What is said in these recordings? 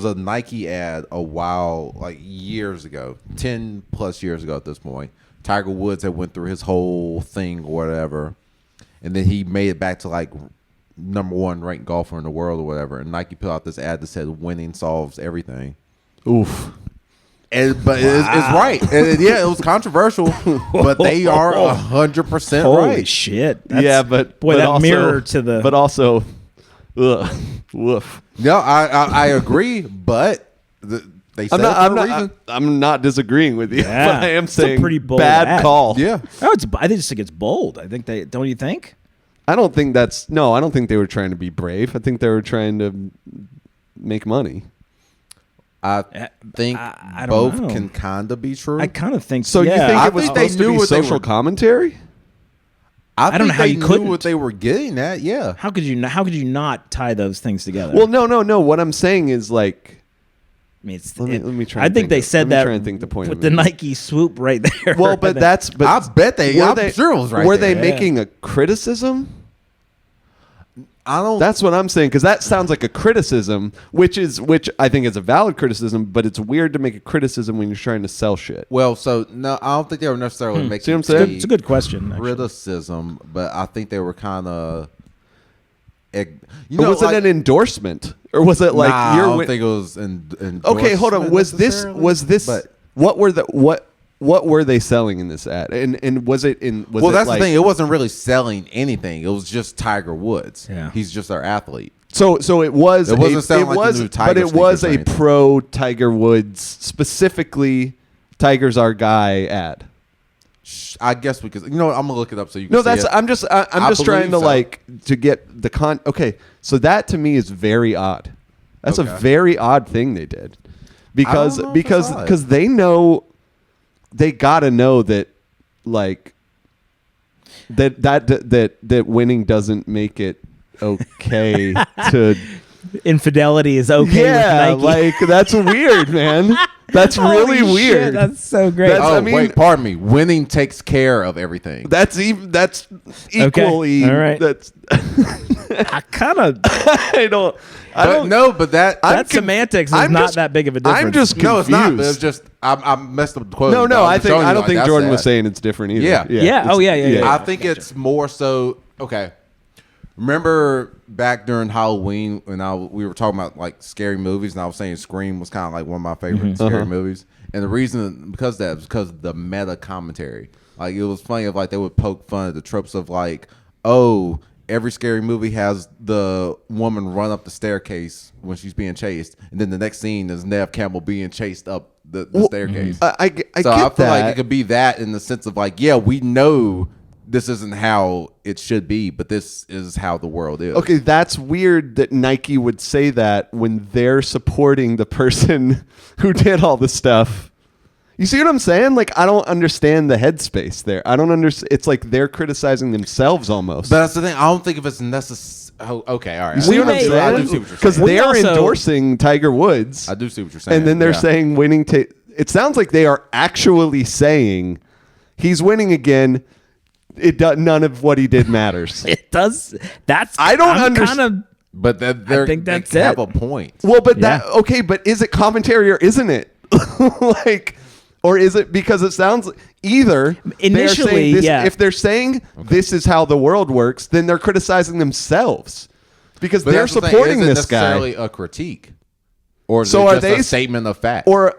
was a Nike ad a while, like years ago, 10 plus years ago at this point. Tiger Woods had went through his whole thing or whatever, and then he made it back to like #1 ranked golfer in the world or whatever. And Nike put out this ad that said "Winning solves everything." Oof. But it's right. It was controversial, but they are 100% Holy right. shit! But boy, but that also, mirror to the. But also, woof. No, I agree, but they said it for a reason. I'm not disagreeing with you, Yeah. but I am It's a saying pretty bold bad ad. call. Yeah. Oh, I just think it's bold. I think they don't. You think? I don't think I don't think they were trying to be brave. I think they were trying to make money. I think I don't both know. can kind of be true. I kind of think So yeah. you think I it was think they supposed to knew be what they social were- commentary? I don't think know how they you knew couldn't. what they were getting at. Yeah. How could you not tie those things together? Well, no. What I'm saying is like, I mean, it's, let me try. I and think they of- said let me that try and think the point with of the it. Nike swoop right there. Well, but that's. But I bet they. were I'm they- sure it was right. Were there. they making a criticism? I don't. That's what I'm saying, because that sounds like a criticism, which I think is a valid criticism, but it's weird to make a criticism when you're trying to sell shit. Well, so no, I don't think they were necessarily making. See what I'm saying? it's a good question. Actually. criticism, but I think they were kind of. But was it an endorsement, or was it like nah, you're? I don't think it was. Okay, hold on. Was this? But, What were they selling in this ad? And was it in? Was well, it that's like, the thing. It wasn't really selling anything. It was just Tiger Woods. Yeah. He's just our athlete. So it was. It wasn't selling like the new Tiger but it was sneakers or a anything. pro Tiger Woods, specifically Tiger's our guy ad. I guess because I'm gonna look it up so you can. No, see that's. it. I'm just trying believe to so. to get the con. Okay, so that to me is very odd. That's a Okay. very odd thing they did, because I don't know if it's odd. they know, they gotta know that that winning doesn't make it okay to. Infidelity is okay Yeah, with Nike. like that's weird, man. That's really Holy shit, weird. that's so great. That's- Oh, I mean- wait, pardon me. Winning takes care of everything. That's equally. All right. That's. I kind of I don't. But that. I'm that semantics is I'm not just- that big of a difference. I'm just confused. no, it's not. But it's just I messed up the quote. No, but I I'm showing you, don't think that's Jordan was that. saying it's different either. Yeah. Yeah. Oh, yeah. I think it's more so. Okay. Remember back during Halloween when we were talking about like scary movies, and I was saying Scream was kind of like one of my favorite scary movies, and the reason because of the meta commentary. Like it was funny of like they would poke fun at the tropes of like, oh, every scary movie has the woman run up the staircase when she's being chased, and then the next scene is Nev Campbell being chased up the staircase. I So get I feel that. like it could be that in the sense of like, yeah, we know this isn't how it should be, but this is how the world is. Okay, that's weird that Nike would say that when they're supporting the person who did all the stuff. You see what I'm saying? Like, I don't understand the headspace there. I don't understand. It's like they're criticizing themselves almost. But that's the thing. I don't think if it's necessary. Oh, okay, all right. You see what I'm I do see saying? what you're Because saying. they're also- endorsing Tiger Woods. I do see what you're saying. And then they're yeah. saying winning. It sounds like they are actually saying he's winning again. None of what he did matters. It does. That's. I don't I'm understand. Kind But I think that's they have it. a point. Well, but Yeah. but is it commentary or isn't it? Like, or is it because it sounds either they're saying Initially, this, yeah. if they're saying this is how the world works, then they're criticizing themselves because But they're that's the thing, supporting is it this guy. necessarily a critique, or is So it are just they a statement of fact? Or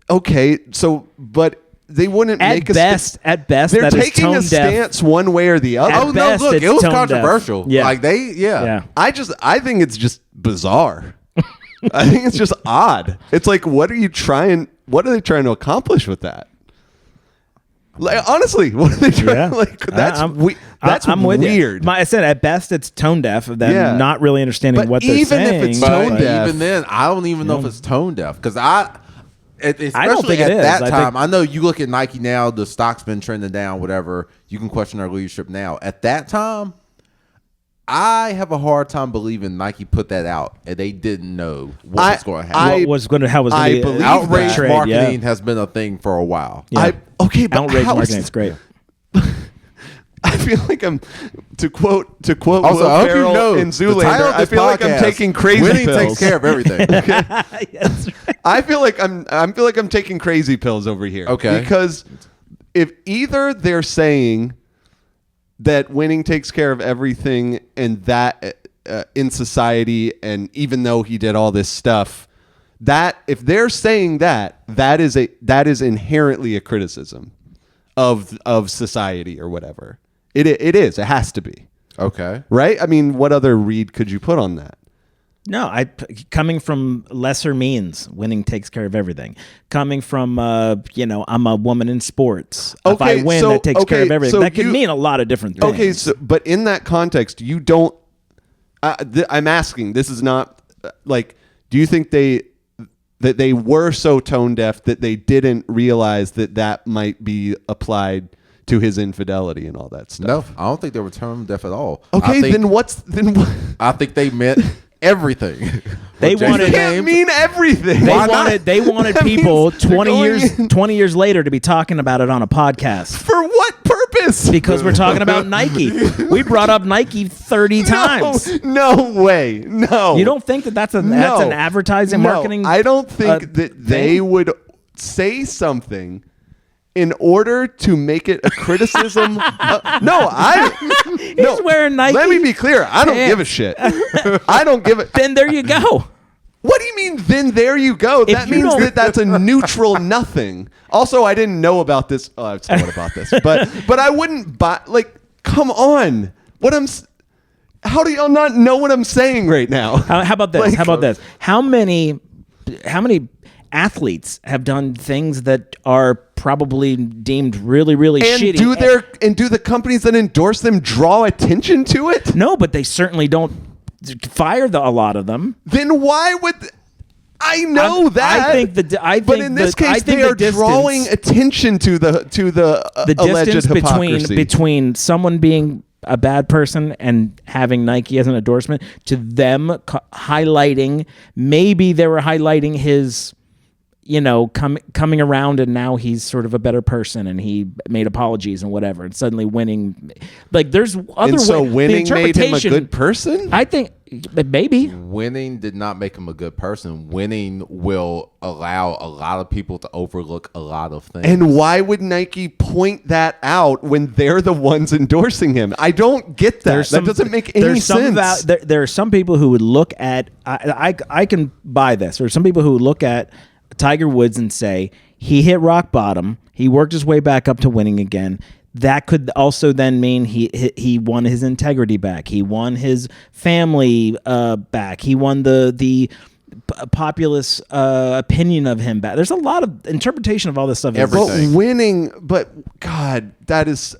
okay, so but they wouldn't At make a best, they're that is taking tone a deaf. stance one way or the other. At oh no, best, look, it's it was tone deaf. controversial. Yeah. Like Yeah. I think it's just bizarre. I think it's just odd. It's like, what are they trying to accomplish with that? Like, honestly, what are they trying? Yeah. Like, that's I'm with weird. you. I said at best it's tone deaf of them Yeah. not really understanding But what they're even if saying. it's But tone deaf. even then, I don't even know if it's tone deaf because especially I don't think at it is. that I time. think- I know you look at Nike now; the stock's been trending down. Whatever, you can question their leadership now. At that time, I have a hard time believing Nike put that out and they didn't know what was going to happen. what was going to how was I going to believe Outrage that. marketing has been a thing for a while. Yeah. Okay, but Outrage how is- marketing is great. feel like I'm to quote Also, Will I hope you Ferrell know in the title Zoolander. of I this feel like I'm podcast, taking crazy Winning pills. takes care of everything. That's right. I feel like I'm taking crazy pills over here. Okay. Because if either they're saying that winning takes care of everything and that in society, and even though he did all this stuff, that if they're saying that is inherently a criticism of society or whatever. It is. It has to be. Okay. Right? I mean, what other read could you put on that? No, coming from lesser means, winning takes care of everything. Coming from, I'm a woman in sports. If I win, that takes care of everything. so That can mean a lot of different things. Okay, but in that context, you don't. I'm asking. This is not like. Do you think that they were so tone deaf that they didn't realize that might be applied to his infidelity and all that stuff? No, I don't think they were tone deaf at all. Okay, then what? I think they meant everything. They What Jason wanted- Can't named- mean everything. They wanted That people means they're 20 years later to be talking about it on a podcast. For what purpose? Because we're talking about Nike. We brought up Nike 30 times. No way. No. You don't think that's an advertising marketing? I don't think that they thing? would say something in order to make it a criticism. He's wearing Nike. Let me be clear. I don't give a shit. I don't give a. Then there you go. What do you mean? Then there you go. That you means don't- that's a neutral nothing. Also, I didn't know about this. Oh, I've thought about this, but I wouldn't buy. Like, come on. How do y'all not know what I'm saying right now? How about this? Like- How about this? How many athletes have done things that are probably deemed really, really And shitty? do the companies that endorse them draw attention to it? No, but they certainly don't fire a lot of them. Then why would I know that? But in this case, they are drawing attention to the alleged distance hypocrisy. between someone being a bad person and having Nike as an endorsement to them highlighting, maybe they were highlighting his, coming around and now he's sort of a better person and he made apologies and whatever, and suddenly winning. Like there's other ways. So winning made him a good person? I think maybe. Winning did not make him a good person. Winning will allow a lot of people to overlook a lot of things. And why would Nike point that out when they're the ones endorsing him? I don't get that. That doesn't make any sense. There are some people who would look at, I can buy this. There are some people who would look at Tiger Woods and say, he hit rock bottom. He worked his way back up to winning again. That could also then mean he won his integrity back. He won his family back. He won the populace opinion of him back. There's a lot of interpretation of all this stuff. Everything. But God, that is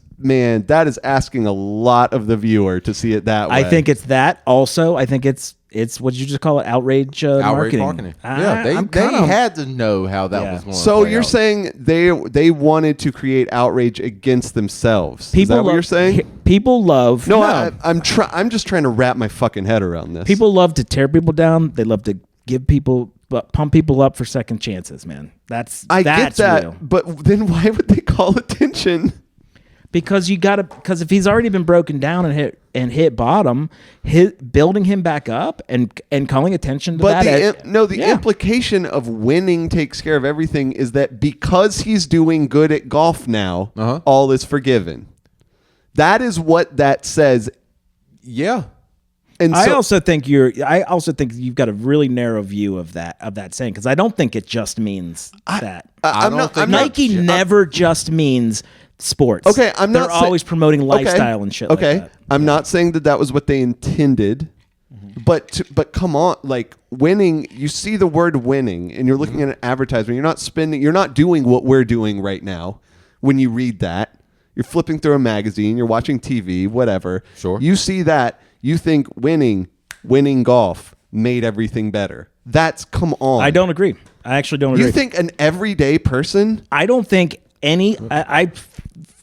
asking a lot of the viewer to see it that way. I think it's that. Also, I think it's what you just call it, outrage marketing. Yeah, they had to know how that was going. So you're saying they wanted to create outrage against themselves? Is that what you're saying? People love. No. I'm just trying to wrap my fucking head around this. People love to tear people down. They love to pump people up for second chances. Man, that's get that. real. But then why would they call attention? Because if he's already been broken down and hit bottom, building him back up and calling attention to that. The implication of winning takes care of everything is that because he's doing good at golf now, all is forgiven. That is what that says. Yeah. And I also think you've got a really narrow view of that saying, because I don't think it just means that. Nike never just means sports. Okay, They're always promoting lifestyle and shit. Okay, like that. I'm not saying that was what they intended, but come on, like winning. You see the word winning, and you're looking at an advertisement. You're not doing what we're doing right now. When you read that, you're flipping through a magazine, you're watching TV, whatever. Sure. You see that, you think winning golf made everything better. Come on. I don't agree. I actually don't agree. You think an everyday person? I don't think any. I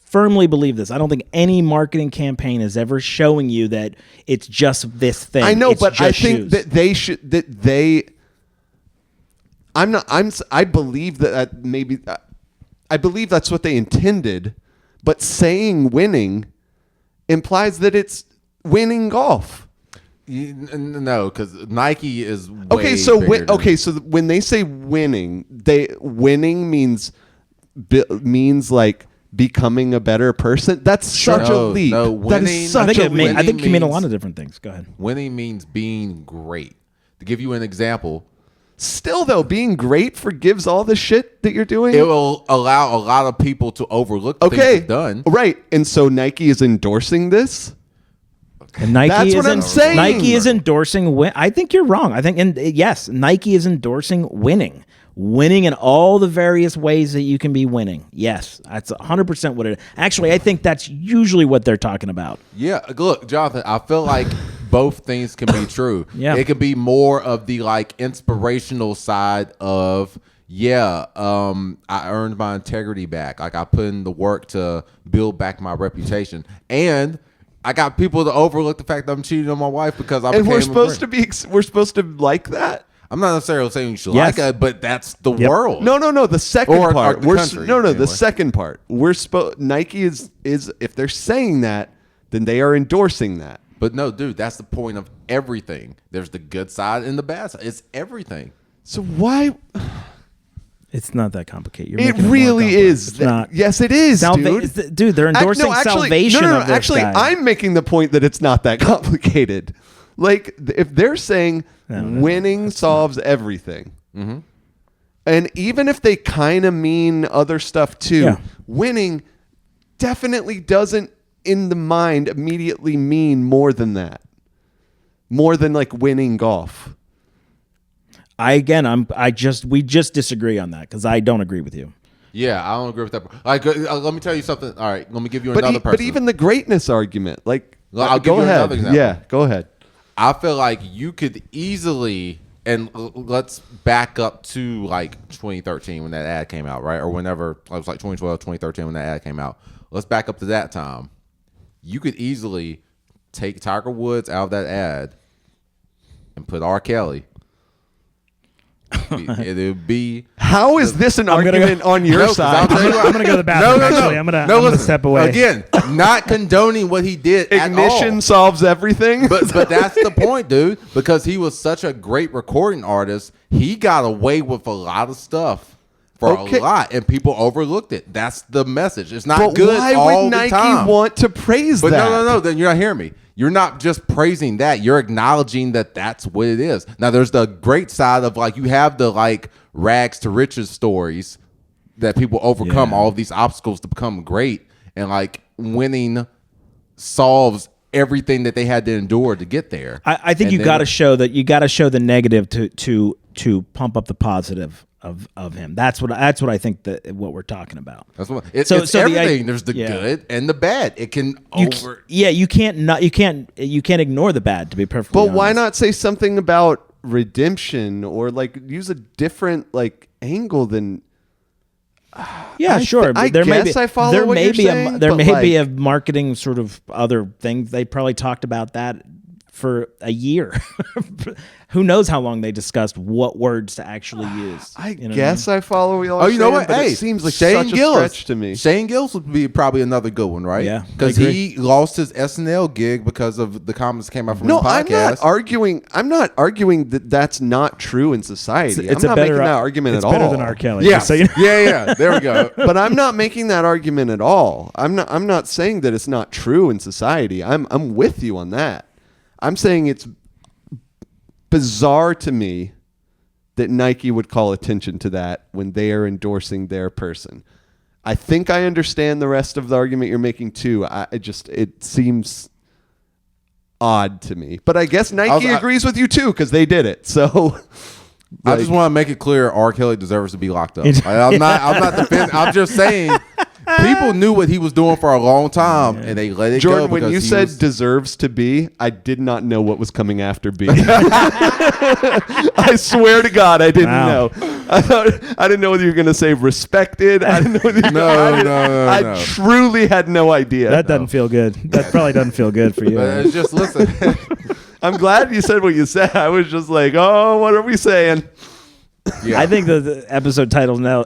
firmly believe this. I don't think any marketing campaign is ever showing you that it's just this thing. I know, It's but I just think shoes. that they should. That they. I believe that maybe. I believe that's what they intended, but saying winning implies that it's winning golf. No, because Nike is way Okay, so bigger than- so when they say winning, winning means like becoming a better person. That's such a leap. No, that winning- is such a leap. I think you mean a means- lot of different things. Go ahead. Winning means being great. To give you an example, Still though, being great forgives all the shit that you're doing. it will allow a lot of people to overlook the things Okay, you've done. right, and so Nike is endorsing this. And Nike That's what I'm saying. Nike is endorsing I think you're wrong. I think, and yes, Nike is endorsing winning in all the various ways that you can be winning. Yes, that's 100% what it is. Actually, I think that's usually what they're talking about. Yeah, look, Jonathan, I feel like both things can be true. Yeah. It could be more of the like inspirational side of, I earned my integrity back. Like I put in the work to build back my reputation. And I got people to overlook the fact that I'm cheating on my wife because I And became we're a supposed friend. to we're supposed to like that. I'm not necessarily saying you should Yes. like it, but that's the Yep. world. No. The second Or part. the country, The anyway. second part. Nike is if they're saying that, then they are endorsing that. But no, dude, that's the point of everything. There's the good side and the bad side. It's everything. So why? It's not that complicated. You're It making more really complex. is. It's not. Yes, it is, dude. Dude, they're endorsing salvation No, of this actually, guy. I'm making the point that it's not that complicated. Like, if they're saying winning solves everything, and even if they kind of mean other stuff too, Yeah. winning definitely doesn't, in the mind, immediately mean more than that. More than like winning golf. We just disagree on that because I don't agree with you. Yeah, I don't agree with that. Like, let me tell you something. All right, let me give you another person. But even the greatness argument, like, Well, I'll give go you ahead. another example. Yeah, go ahead. I feel like you could easily, and let's back up to like 2013 when that ad came out, right? Or whenever, it was like 2012, 2013 when that ad came out. Let's back up to that time. You could easily take Tiger Woods out of that ad and put R. Kelly. It would be. How is this an gonna argument on your No, 'cause I'll side? tell you what. I'm gonna go to the bathroom. Actually, I'm gonna listen, step away. Again, not condoning what he did at all. Ignition solves everything. But that's the point, dude. Because he was such a great recording artist, he got away with a lot of stuff for Okay. a lot, and people overlooked it. That's the message. It's not But good why all would the Nike time. want to praise But that? no. Then you're not hearing me. You're not just praising that. You're acknowledging that that's what it is. Now, there's the great side of like you have the like rags to riches stories that people overcome all of these obstacles to become great, and like winning solves everything that they had to endure to get there. I think And you then- got to show the negative to pump up the positive of him. That's what I think that what we're talking about. That's what So it's the everything. There's the yeah. good and the bad. It can You can't ignore the bad, to be perfectly But why honest. not say something about redemption or like use a different like angle than? Yeah, I sure. I There may guess be, I follow there what may you're be saying, there but, may be a like- marketing sort of other thing. They probably talked about that for a year. Who knows how long they discussed what words to actually use. I You know what guess I follow what y'all Oh, are you know saying, what? but Hey, it seems like Shane such Gillis. a stretch to me. Shane Gillis would be probably another good one, right? Yeah, I because agree. he lost his SNL gig because of the comments that came out from No, his I'm podcast. not arguing. I'm not arguing that that's not true in society. It's I'm a not better making that argument It's at all. better than R. Kelly. Yeah, just so you know. yeah. There we go. But I'm not making that argument at all. I'm not saying that it's not true in society. I'm with you on that. I'm saying it's bizarre to me that Nike would call attention to that when they are endorsing their person. I think I understand the rest of the argument you're making too. It seems odd to me. But I guess Nike agrees with you too because they did it. So I just want to make it clear: R. Kelly deserves to be locked up. Like, I'm not defending. I'm just saying people knew what he was doing for a long time, and they let it Jordan, go. when because you he said was- deserves to be, I did not know what was coming after B. I swear to God, I didn't Wow. know. I didn't know whether you were going to say respected. I didn't know whether you No. I truly had no idea. That doesn't feel good. That probably doesn't feel good for you. but it's just listen. I'm glad you said what you said. I was just like, oh, what are we saying? Yeah. I think the episode title now,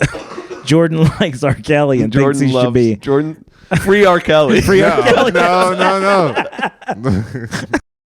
Jordan likes R. Kelly and thinks he should be. Jordan. Free R. Kelly. Free R. Kelly. No.